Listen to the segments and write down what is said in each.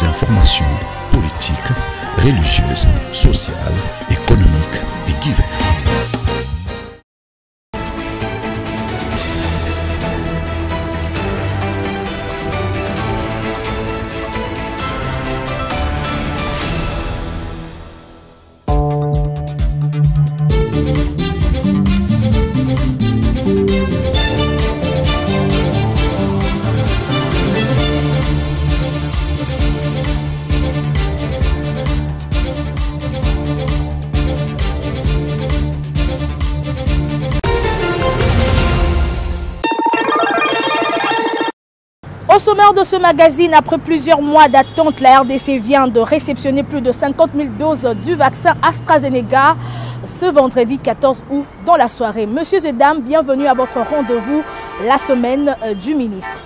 des informations politiques, religieuses, sociales, économiques et diverses. Au sommaire de ce magazine, après plusieurs mois d'attente, la RDC vient de réceptionner plus de 50 000 doses du vaccin AstraZeneca ce vendredi 14 août dans la soirée. Messieurs et dames, bienvenue à votre rendez-vous, la semaine du ministre.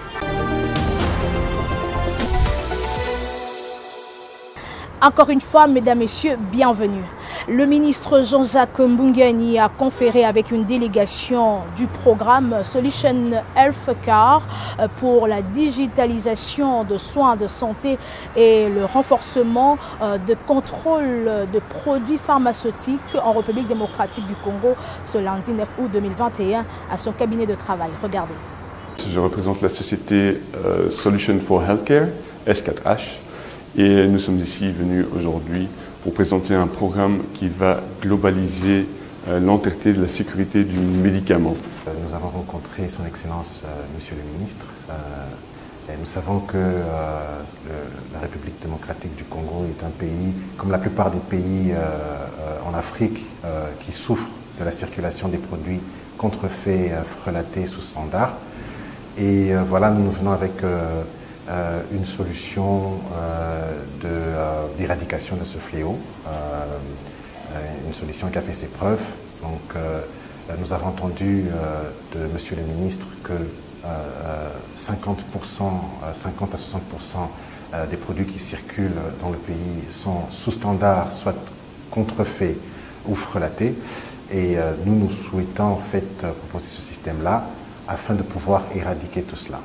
Encore une fois, mesdames, messieurs, bienvenue. Le ministre Jean-Jacques Mbungani a conféré avec une délégation du programme Solution Healthcare pour la digitalisation de soins de santé et le renforcement de contrôle de produits pharmaceutiques en République démocratique du Congo ce lundi 9 août 2021 à son cabinet de travail. Regardez. Je représente la société Solution for Healthcare, S4H, et nous sommes ici venus aujourd'hui pour présenter un programme qui va globaliser l'entièreté de la sécurité du médicament. Nous avons rencontré son Excellence, Monsieur le Ministre, et nous savons que la République démocratique du Congo est un pays, comme la plupart des pays en Afrique, qui souffre de la circulation des produits contrefaits, frelatés sous standard. Et voilà, nous venons avec une solution d'éradication de ce fléau, une solution qui a fait ses preuves. Donc, nous avons entendu de Monsieur le Ministre que 50 à 60% des produits qui circulent dans le pays sont sous standard, soit contrefaits ou frelatés. Et nous souhaitons en fait proposer ce système-là afin de pouvoir éradiquer tout cela.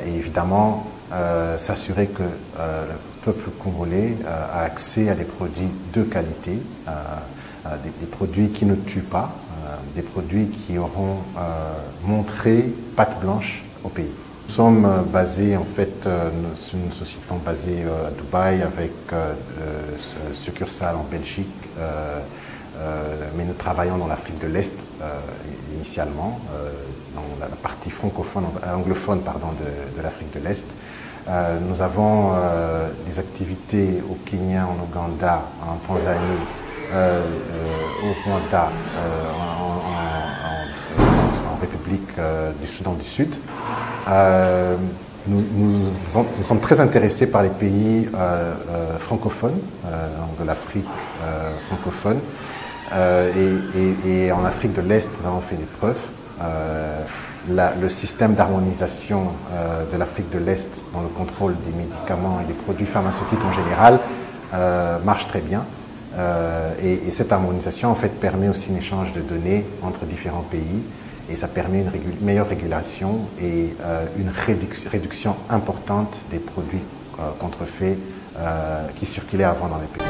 Et évidemment, s'assurer que le peuple congolais a accès à des produits de qualité, des produits qui ne tuent pas, des produits qui auront montré patte blanche au pays. Nous sommes basés, en fait, sur une société basée à Dubaï avec succursale en Belgique, mais nous travaillons dans l'Afrique de l'Est initialement, dans la partie anglophone de l'Afrique de l'Est. Nous avons des activités au Kenya, en Ouganda, en Tanzanie, au Rwanda, en République du Soudan du Sud. Nous sommes très intéressés par les pays francophones, de l'Afrique francophone. Et en Afrique de l'Est, nous avons fait des preuves. Le système d'harmonisation de l'Afrique de l'Est dans le contrôle des médicaments et des produits pharmaceutiques en général marche très bien. Et cette harmonisation en fait permet aussi un échange de données entre différents pays et ça permet une meilleure régulation et une réduction importante des produits contrefaits qui circulaient avant dans les pays.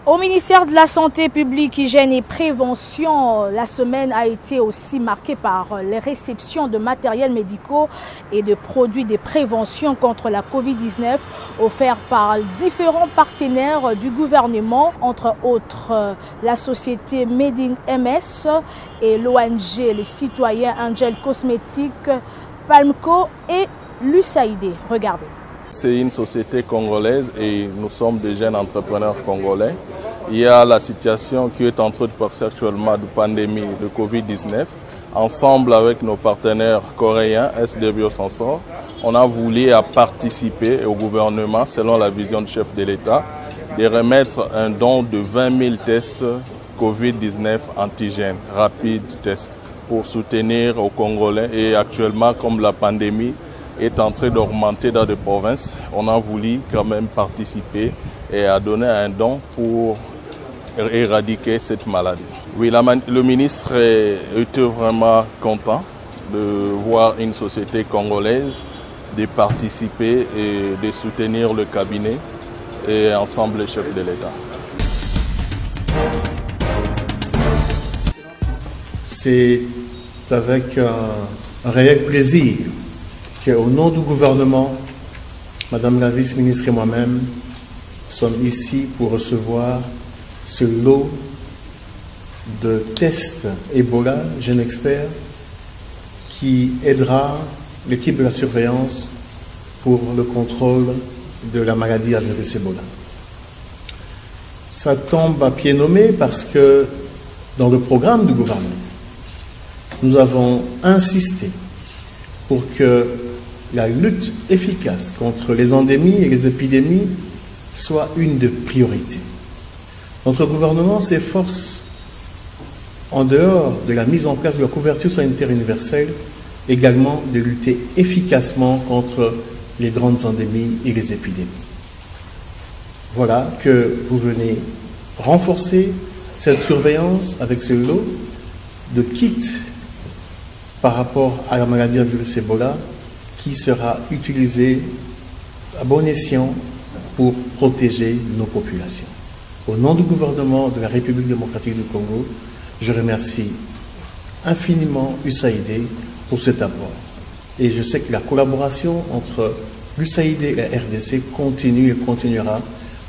Au ministère de la Santé publique, Hygiène et Prévention, la semaine a été aussi marquée par les réceptions de matériels médicaux et de produits de prévention contre la Covid-19 offerts par différents partenaires du gouvernement, entre autres la société Made in MS et l'ONG Les Citoyens Angel Cosmétiques, Palmco et l'USAID. Regardez. C'est une société congolaise et nous sommes des jeunes entrepreneurs congolais. Il y a la situation qui est en train de passer actuellement de pandémie de Covid-19. Ensemble avec nos partenaires coréens, SDBio Sansor, on a voulu participer au gouvernement, selon la vision du chef de l'État, de remettre un don de 20 000 tests Covid-19 antigènes, rapides tests, pour soutenir aux Congolais. Et actuellement, comme la pandémie est en train d'augmenter dans des provinces, on a voulu quand même participer et à donner un don pour éradiquer cette maladie. Oui, le ministre était vraiment content de voir une société congolaise, de participer et de soutenir le cabinet et ensemble les chefs de l'État. C'est avec un réel plaisir qu'au nom du gouvernement, Madame la vice-ministre et moi-même sommes ici pour recevoir ce lot de tests Ebola, jeune expert, qui aidera l'équipe de la surveillance pour le contrôle de la maladie à virus Ebola. Ça tombe à pied nommé parce que dans le programme du gouvernement, nous avons insisté pour que la lutte efficace contre les endémies et les épidémies soit une des priorités. Notre gouvernement s'efforce, en dehors de la mise en place de la couverture sanitaire universelle, également de lutter efficacement contre les grandes endémies et les épidémies. Voilà que vous venez renforcer cette surveillance avec ce lot de kits par rapport à la maladie à virus Ebola qui sera utilisé à bon escient pour protéger nos populations. Au nom du gouvernement de la République démocratique du Congo, je remercie infiniment USAID pour cet apport. Et je sais que la collaboration entre l'USAID et la RDC continue et continuera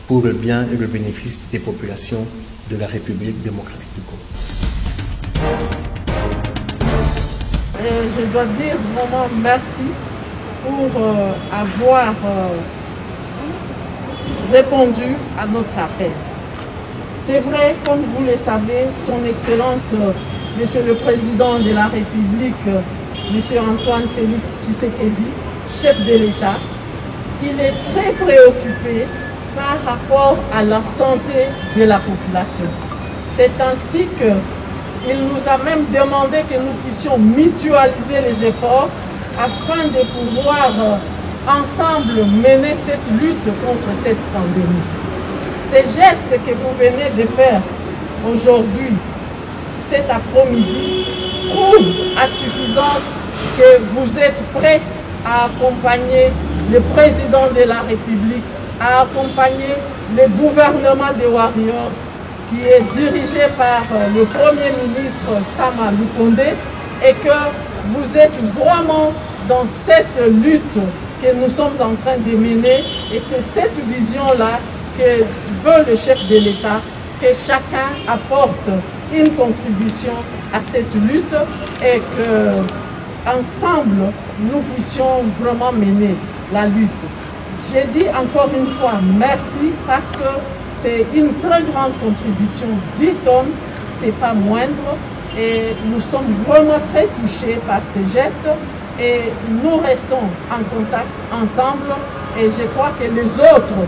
pour le bien et le bénéfice des populations de la République démocratique du Congo. Je dois dire vraiment merci pour avoir répondu à notre appel. C'est vrai, comme vous le savez, son Excellence, Monsieur le Président de la République, Monsieur Antoine Félix Tshisekedi, chef de l'État, il est très préoccupé par rapport à la santé de la population. C'est ainsi qu'il nous a même demandé que nous puissions mutualiser les efforts afin de pouvoir ensemble mener cette lutte contre cette pandémie. Ces gestes que vous venez de faire aujourd'hui, cet après-midi, prouvent à suffisance que vous êtes prêts à accompagner le président de la République, à accompagner le gouvernement des Warriors, qui est dirigé par le Premier ministre Sama Lukonde, et que vous êtes vraiment dans cette lutte que nous sommes en train de mener. Et c'est cette vision-là que veut le chef de l'État, que chacun apporte une contribution à cette lutte et qu'ensemble, nous puissions vraiment mener la lutte. Je dis encore une fois merci parce que c'est une très grande contribution, 10 tonnes, c'est pas moindre, et nous sommes vraiment très touchés par ces gestes et nous restons en contact ensemble et je crois que les autres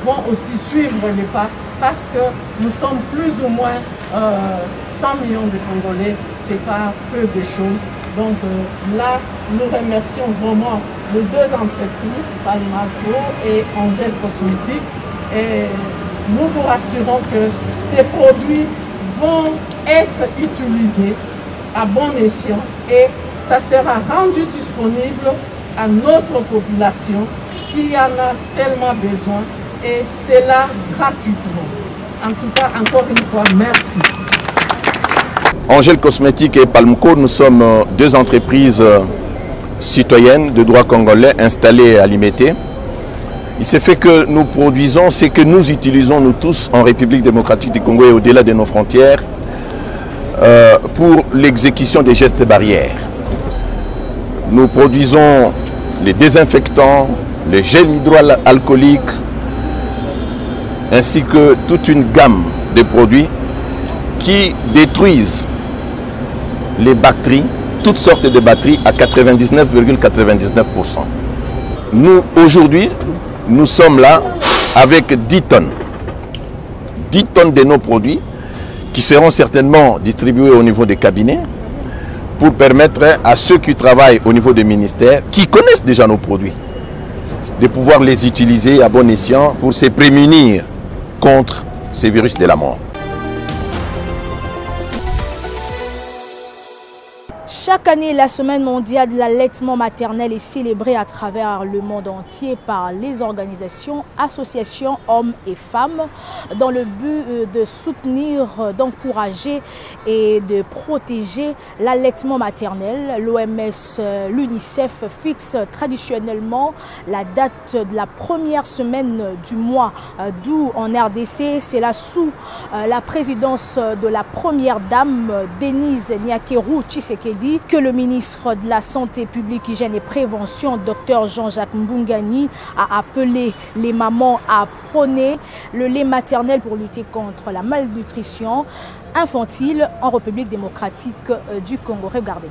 vont aussi suivre les pas parce que nous sommes plus ou moins 100 millions de Congolais, c'est pas peu de choses. Donc là, nous remercions vraiment les deux entreprises, Palmaco et Angel Cosmétique, et nous vous rassurons que ces produits vont être utilisés à bon escient et ça sera rendu disponible à notre population qui en a tellement besoin et c'est là gratuitement. En tout cas, encore une fois, merci. Angel Cosmétique et Palmco, nous sommes deux entreprises citoyennes de droit congolais installées à Limete. Il s'est fait que nous produisons ce que nous utilisons nous tous en République démocratique du Congo et au-delà de nos frontières pour l'exécution des gestes barrières. Nous produisons les désinfectants, les gels hydroalcooliques, ainsi que toute une gamme de produits qui détruisent les batteries, toutes sortes de batteries à 99,99%. Nous, aujourd'hui, nous sommes là avec 10 tonnes. 10 tonnes de nos produits qui seront certainement distribués au niveau des cabinets pour permettre à ceux qui travaillent au niveau des ministères, qui connaissent déjà nos produits, de pouvoir les utiliser à bon escient pour se prémunir contre ces virus de la mort. Chaque année, la Semaine mondiale de l'allaitement maternel est célébrée à travers le monde entier par les organisations, associations, hommes et femmes, dans le but de soutenir, d'encourager et de protéger l'allaitement maternel. L'OMS, l'UNICEF fixe traditionnellement la date de la première semaine du mois d'août en RDC. C'est là sous la présidence de la première dame, Denise Nyakeru Tshisekedi, que le ministre de la Santé publique, Hygiène et Prévention, Dr Jean-Jacques Mbungani, a appelé les mamans à prôner le lait maternel pour lutter contre la malnutrition infantile en République démocratique du Congo. Regardez.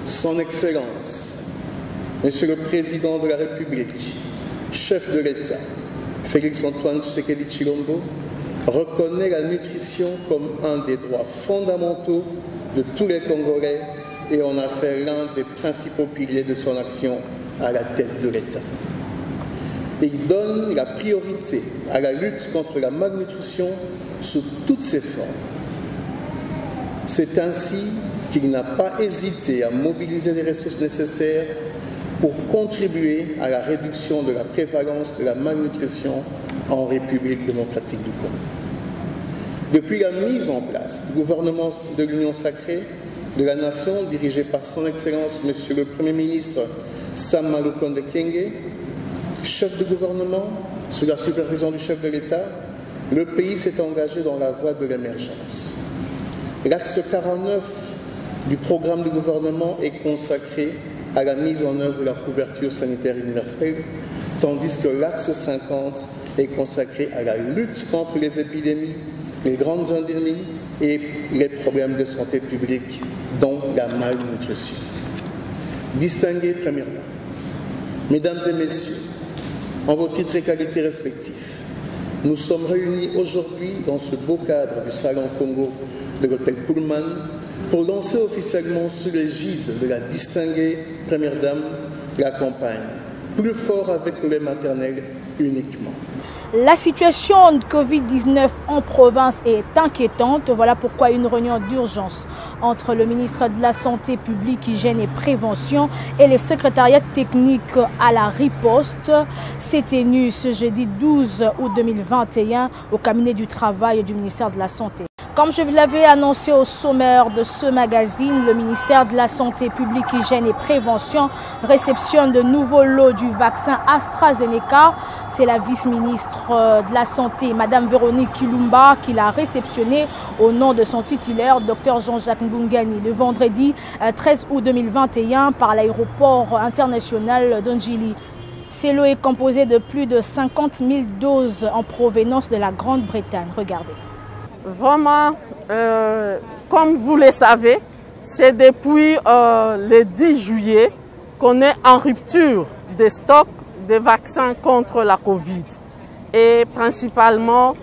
Son Excellence, Monsieur le Président de la République, chef de l'État, Félix-Antoine Tshisekedi Tshilombo, reconnaît la nutrition comme un des droits fondamentaux de tous les Congolais et en a fait l'un des principaux piliers de son action à la tête de l'État. Il donne la priorité à la lutte contre la malnutrition sous toutes ses formes. C'est ainsi qu'il n'a pas hésité à mobiliser les ressources nécessaires pour contribuer à la réduction de la prévalence de la malnutrition en République démocratique du Congo. Depuis la mise en place du gouvernement de l'Union sacrée de la nation, dirigé par son Excellence Monsieur le Premier ministre Sama Lukonde Kyenge, chef de gouvernement, sous la supervision du chef de l'État, le pays s'est engagé dans la voie de l'émergence. L'axe 49 du programme du gouvernement est consacré à la mise en œuvre de la couverture sanitaire universelle, tandis que l'axe 50 est consacré à la lutte contre les épidémies, les grandes endémies et les problèmes de santé publique, dont la malnutrition. Distingués Première Dame, Mesdames et Messieurs, en vos titres et qualités respectifs, nous sommes réunis aujourd'hui dans ce beau cadre du Salon Congo de l'Hôtel Pullman pour lancer officiellement sous l'égide de la distinguée Première Dame la campagne « Plus fort avec le lait maternel uniquement ». La situation de Covid-19 en province est inquiétante. Voilà pourquoi une réunion d'urgence entre le ministre de la Santé publique, Hygiène et Prévention et les secrétariats techniques à la riposte s'est tenue ce jeudi 12 août 2021 au cabinet du travail du ministère de la Santé. Comme je vous l'avais annoncé au sommaire de ce magazine, le ministère de la Santé publique, Hygiène et Prévention réceptionne de nouveaux lots du vaccin AstraZeneca. C'est la vice-ministre de la Santé, Madame Véronique Kilumba, qui l'a réceptionné au nom de son titulaire, Dr Jean-Jacques Mbungani, le vendredi 13 août 2021 par l'aéroport international d'Angili. Ce lot est composé de plus de 50 000 doses en provenance de la Grande-Bretagne. Regardez. Vraiment, comme vous le savez, c'est depuis le 10 juillet qu'on est en rupture des stocks de vaccins contre la Covid. Et principalement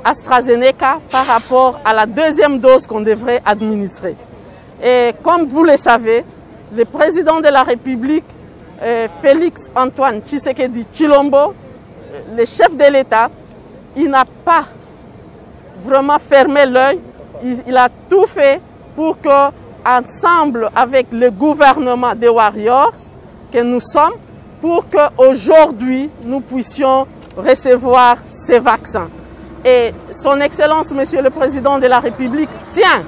AstraZeneca par rapport à la deuxième dose qu'on devrait administrer. Et comme vous le savez, le président de la République, Félix-Antoine Tshisekedi Tshilombo, le chef de l'État, il n'a pas vraiment fermé l'œil. Il a tout fait pour que, ensemble avec le gouvernement des Warriors que nous sommes, pour qu'aujourd'hui nous puissions recevoir ces vaccins. Et son Excellence, Monsieur le Président de la République, tient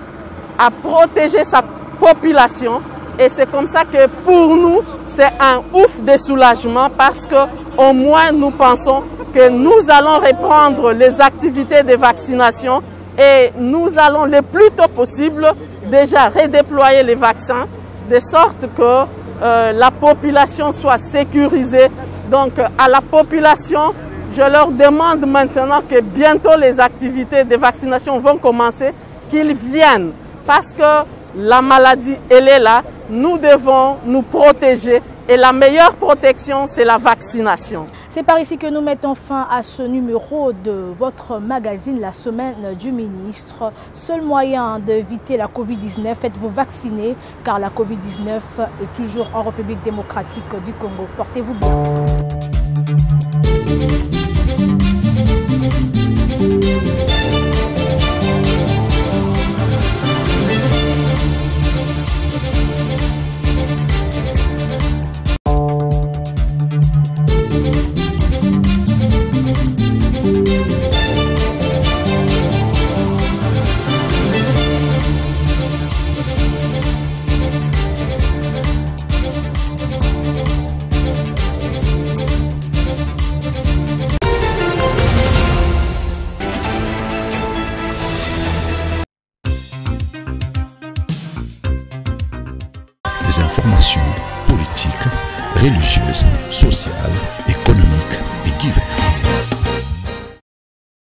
à protéger sa population. Et c'est comme ça que pour nous, c'est un ouf de soulagement parce qu'au moins nous pensons que nous allons reprendre les activités de vaccination et nous allons le plus tôt possible déjà redéployer les vaccins de sorte que la population soit sécurisée. Donc à la population, je leur demande maintenant que bientôt les activités de vaccination vont commencer, qu'ils viennent parce que la maladie, elle est là. Nous devons nous protéger et la meilleure protection, c'est la vaccination. C'est par ici que nous mettons fin à ce numéro de votre magazine, la semaine du ministre. Seul moyen d'éviter la Covid-19, faites-vous vacciner car la Covid-19 est toujours en République démocratique du Congo. Portez-vous bien. informations politiques, religieuses, sociales, économiques